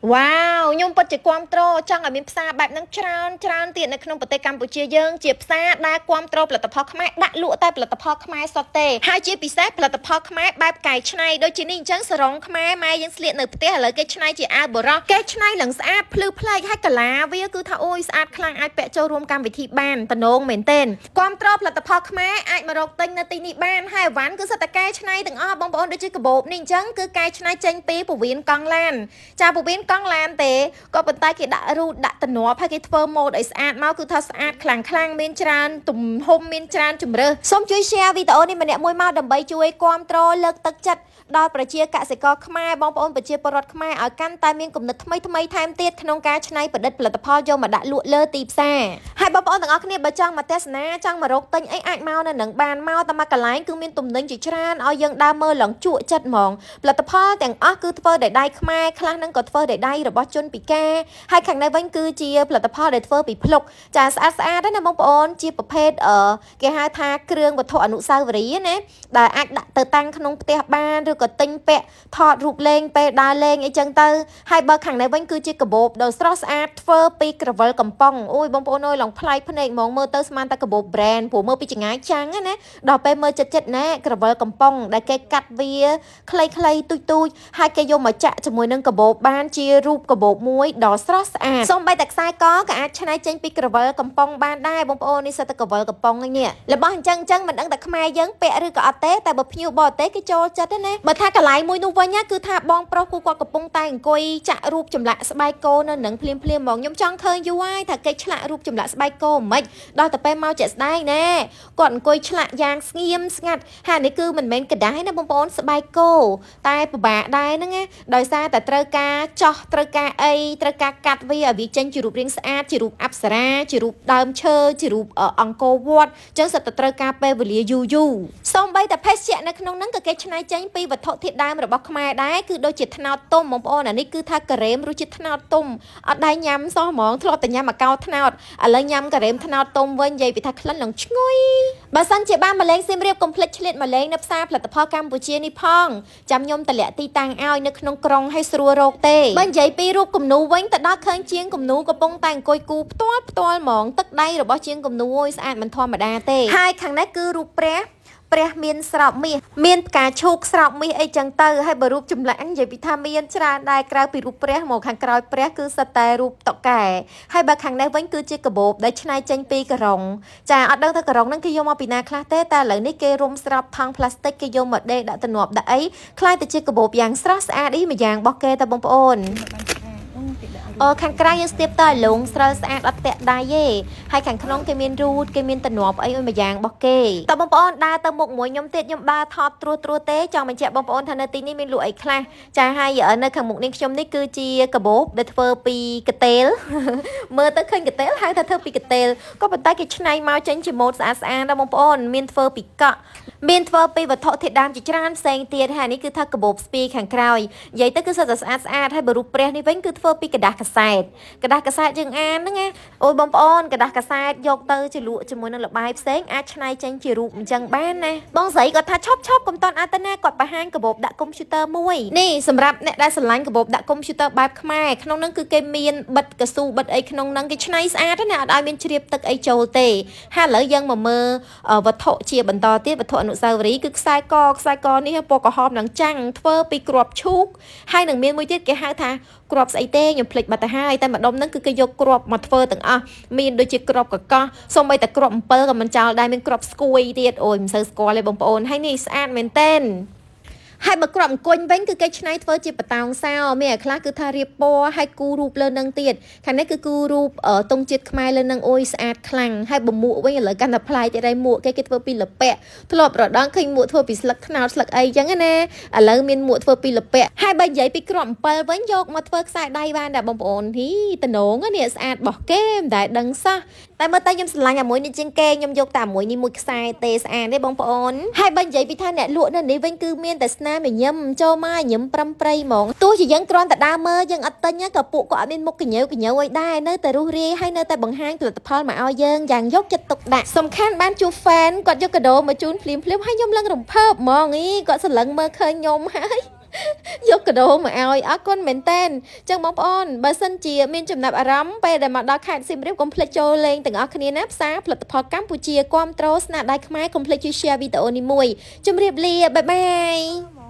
វ៉ាវខ្ញុំពិតជាគាំទ្រចង់ឲ្យមានផ្សារបែបហ្នឹងច្រើនទៀតនៅក្នុងប្រទេសកម្ពុជាយើងជាផ្សារដែលគាំទ្រផលិតផលខ្មែរដាក់លក់តែផលិតផលខ្មែរសុទ្ធទេហើយជាពិសេសផលិតផលខ្មែរបែបកែច្នៃដូចជានេះអញ្ចឹងសរងខ្មែរម៉ែយើងស្លៀកនៅផ្ទះឥឡូវគេច្នៃជាអាវបរោះគេច្នៃឡើងស្អាតភ្លឺផ្លេកហើយកលាវាគឺថាអូយស្អាតខ្លាំងអាចពាក់ចូលរួមកម្មវិធីបានតំណងមែនទែនគាំទ្រផលិតផលខ្មែរអាចមករកទិញនៅទីនេះបានហើយអីវ៉ាន់គឺសិតតែកែច្នៃទាំងអស់បងប្អូនដូចជាកាបូបនេះអញ្ចឹងគឺកែច្នៃចេញពីពវៀនកង់ឡានចាពវៀនកង់ឡានទេក៏ប៉ុន្តែគេដាក់រូតដាក់តំណប់ហើយគេធ្វើម៉ូដឲ្យស្អាតមកគឺថាស្អាតខ្លាំងមានច្រើនទំហំមានច្រើនជម្រើសសូមជួយ share វីដេអូនេះម្នាក់មួយមកដើម្បីជួយគាំទ្រលើកទឹកចិត្តដល់ប្រជាកសិករខ្មែរបងប្អូនប្រជាពលរដ្ឋខ្មែរឲ្យកាន់តែមានគំនិតថ្មីថែមទៀតក្នុងការច្នៃប្រឌិតផលិតផលយកមកដាក់លក់លើទីផ្សារហើយបងប្អូនទាំងអស់គ្នាបើចង់មកទស្សនាចង់មករកទិញអីអាចមកនៅនឹងបានមកតែមកកន្លែងគឺមានទំនិញជាច្រើនឲ្យយើងដើរមើលឡើងជក់ចិត្តហ្មងផលិតផលទាំងអស់គឺធ្វើដោយដៃខ្មែរខ្លះនឹងក៏ធ្វើដោយដៃរបស់ជនពិការហើយខាងនៅវិញគឺជាផលិតផលដែលធ្វើពីភ្លុកចាស្អាតណាបងប្អូនជាប្រភេទគេហៅថាគ្រឿងវត្ថុអនុស្សាវរីយ៍ណាដែលអាចដាក់ទៅតាំងក្នុងផ្ទះបានឬក៏ទិញពាក់ថតរូបលេងពេលដើរលេងអីចឹងទៅហើយបើខាងនៅវិញគឺជាកាបូបដ៏ស្រស់ស្អាតធ្វើពីក្រវិលកំប៉ុងអូយបងប្អូនអើយឡងប្លែកភ្នែកហ្មងមើលទៅស្មានតែកាបូប brand ព្រោះមើលពីចង្ងាយចាំងណាដល់ពេលមើលចិត្តណាក្រវិលកំប៉ុងដែលគេកាត់វាខ្លីទូចហើយគេយកមកចាក់ជាមួយនឹងកាបូបបានជារូបកាបូបមួយដ៏ស្រស់ស្អាតសូម្បីតែខ្សែកក៏អាចច្នៃចេញពីក្រវិលកំប៉ុងបានដែរបងប្អូននេះសិតតែក្រវិលកំប៉ុងនេះរបស់អញ្ចឹងមិនដឹងតែខ្មែរយើងពាក់ឬក៏អត់ទេតែបើភ្ញៀវបរទេសគេចូលចិត្តណាបើថាកន្លែងមួយនោះវិញគឺថាបងប្រុសគូគាត់កំពុងតែអង្គុយចាក់រូបចម្លាក់ស្បែកគោនៅនឹងភ្លាមហ្មងខ្ញុំចង់ឃើញយូរហើយថាគេឆ្លាក់រូបចម្លាក់ស្បែកគោមិនដល់តែពេលមកជាក់ស្ដែងណែគាត់អង្គុយឆ្លាក់យ៉ាងស្ងៀមស្ងាត់ហើយនេះគឺមិនមែនกระดาษណាបងប្អូនស្បែកគោតែពិបាកដែរហ្នឹងណាដោយសារតែត្រូវការចោះត្រូវការអីត្រូវការកាត់វាឲ្យវាចេញជារូបរាងស្អាតជារូបអប្សរាជារូបដើមឈើជារូបអង្គរវត្តអញ្ចឹងសិតតែត្រូវការពេលវេលាយូរសូម្បីតែភេសជ្ជៈនៅក្នុងហ្នឹងក៏គេច្នៃចេញពីវត្ថុធាតុដើមរបស់ខ្មែរដែរគឺដូចជាត្នោតទុំបងប្អូនអានេះគឺថាការ៉េមរសជាតិត្នោតទុំអត់ដែរញ៉ាំសោះហ្មងធ្លាប់តែញ៉ាំអាកោត្នោតឥឡូវញ៉ាំការ៉េមត្នោតទុំវិញនិយាយពីថាក្លិនឡើងឈ្ងុយបើសិនជាបានមកលេងសៀមរាបកុំភ្លេចឆ្លៀតមកលេងនៅផ្សារផលិតផលកម្ពុជានេះផងចាំខ្ញុំតម្លាក់ទីតាំងឲ្យនៅក្នុងក្រុងឲ្យស្រួលរកទេបើនិយាយពីរូបគំនូវិញទៅដល់ឃើញជាងគំនូកំពុងតែអង្គុយគូផ្ទាល់ហ្មងទឹកដៃរបស់ជាងគំនូអើយស្អាតមិនធម្មតាទេហើយខាងនេះគឺរូបព្រះមានស្រោបមាសមានផ្កាឈូកស្រោបមាសអីចឹងទៅហើយបើរូបចម្លាក់និយាយពីថាមានច្រើនដែរក្រៅពីរូបព្រះមកខាងក្រោយព្រះគឺសិតតែរូបតុកែហើយបើខាងនេះវិញគឺជាកាបូបដែលច្នៃចេញពីការ៉ុងចាអត់ដឹងថាការ៉ុងហ្នឹងគេយកមកពីណាខ្លះទេតែឥឡូវនេះគេរុំស្រោបថង់ផ្លាស្ទិកគេយកមកដេកដាក់ទំនាប់ដាក់អីខ្លាយទៅជាកាបូបយ៉ាងស្រស់ស្អាតអីមួយយ៉ាងរបស់គេតែបងប្អូនខាងក្រៅយើងស្ទាបតើលងស្រិលស្អាតអត់តាក់ដៃទេហើយខាងក្នុងគេមានរូតគេមានតំណប់អីមួយយ៉ាងរបស់គេតើបងប្អូនដើរទៅមុខមួយខ្ញុំទៀតខ្ញុំដើរថតត្រួសទេចង់បញ្ជាក់បងប្អូនថានៅទីនេះមានលក់អីខ្លះចាហើយនៅខាងមុខនេះខ្ញុំនេះគឺជាកាបូបដែលធ្វើពីកាតេលមើលទៅឃើញកាតេលហៅថាធ្វើពីកាតេលក៏ប៉ុន្តែគេច្នៃមកចេញជាម៉ូដស្អាតដែរបងប្អូនមានធ្វើពីកក់មានធ្វើពីវត្ថុធាតុដើមជាច្រើនផ្សេងទៀតហើយនេះគឺថាកាបូបស្ពីខាងក្រោយនិយាយទៅគឺសិតតែស្អាតហើយបើរូបព្រះនេះវិញគឺធ្វើពីกระดาษកាសែតយើងអានហ្នឹងណាអូយបងប្អូនកระดาษកាសែតយកទៅជាលក់ជាមួយនឹងលបាយផ្សេងអាចច្នៃចេញជារូបអញ្ចឹងបានណាបងស្រីគាត់ថាឈប់កុំតន់អត់ទៅណាគាត់បង្ហាញកាបូបដាក់កុំព្យូទ័រមួយនេះសម្រាប់អ្នកដែលស្រឡាញ់កាបូបដាក់កុំព្យូទ័របែបខ្មែរក្នុងហ្នឹងគឺគេមានបិទកស៊ូបិទអីក្នុងហ្នឹងគេច្នៃស្អាតណាអត់ឲ្យមានជ្រាបទឹកអីចូលទេហើយឥឡូវយើងមកមើលវត្ថុជាបន្តទៀតវត្ថុអនុស្សាវរីយ៍គឺខ្សែកនេះពណ៌ក្រហមនឹងចាំងធ្វើពីគ្រាប់ឈូកហើយនឹងមានមួយទៀតគេហៅថាគ្រាប់ស្អីទេខ្ញុំភ្លេចបាត់ទៅហើយតែម្ដុំហ្នឹងគឺគេយកគ្រាប់មកធ្វើទាំងអស់មានដូចជាគ្រាប់កកោះសូម្បីតែគ្រាប់អំពិលក៏មិនចោលដែរមានគ្រាប់ស្គួយទៀតអូយមិនសូវស្គាល់ទេបងប្អូនហើយនេះស្អាតមែនទែនហើយបើគ្រាប់អង្គុញវិញគឺគេច្នៃធ្វើជាបតោងសោមានអាខ្លះគឺថារៀបពណ៌ហើយគូរូបលើនឹងទៀតខាងនេះគឺគូរូបទង់ជាតិខ្មែរលើនឹងអូយស្អាតខ្លាំងហើយបមួកវិញឥឡូវកាន់តែប្លែកទៀតហើយមួកគេធ្វើពីលពាក់ធ្លាប់រដងឃើញមួកធ្វើពីស្លឹកត្នោតស្លឹកអីចឹងណាឥឡូវមានមួកធ្វើពីលពាក់ហើយបើនិយាយពីគ្រាប់អំពិលវិញយកមកធ្វើខ្សែដៃបានដែរបងប្អូនហ៊ីតំណងនេះស្អាតរបស់គេមិនដែលដឹងសោះតែមើលតែខ្ញុំស្រឡាញ់អាមួយនេះជាងគេខ្ញុំយកតែមួយនេះមួយខ្សែទេស្អាតទេបងប្អូនហើយបើនិយាយពីថាអ្នកលក់នៅនេះវិញគឺមានតែស្នាមញឹមចូលមកញឹមប្រំប្រៃហ្មងទោះជាយើងគ្រាន់តែដើរមើលយើងអត់ទិញក៏ពួកគាត់អត់មានមុខកញើអីដែរនៅតែរុះរាយហើយនៅតែបង្ហាញផលិតផលមកឲ្យយើងយ៉ាងយកចិត្តទុកដាក់សំខាន់បានជួប fan គាត់យកកាដូមកជូនភ្លាមហើយខ្ញុំឡើងរំភើបហ្មងគាត់សន្លឹងមើលឃើញខ្ញុំហើយ យកកាដូមកឲ្យអរគុណមែនតែនចឹងបងប្អូនបើសិនជាមានចំណាប់អារម្មណ៍ពេលដែលមកដល់ខេត្តសៀមរាបកុំភ្លេចចូលលេងទាំងអស់គ្នាណាផ្សារផលិតផលកម្ពុជាគាំទ្រស្នាដៃខ្មែរកុំភ្លេចជួយ share វីដេអូនេះមួយជម្រាបលាបាយបាយ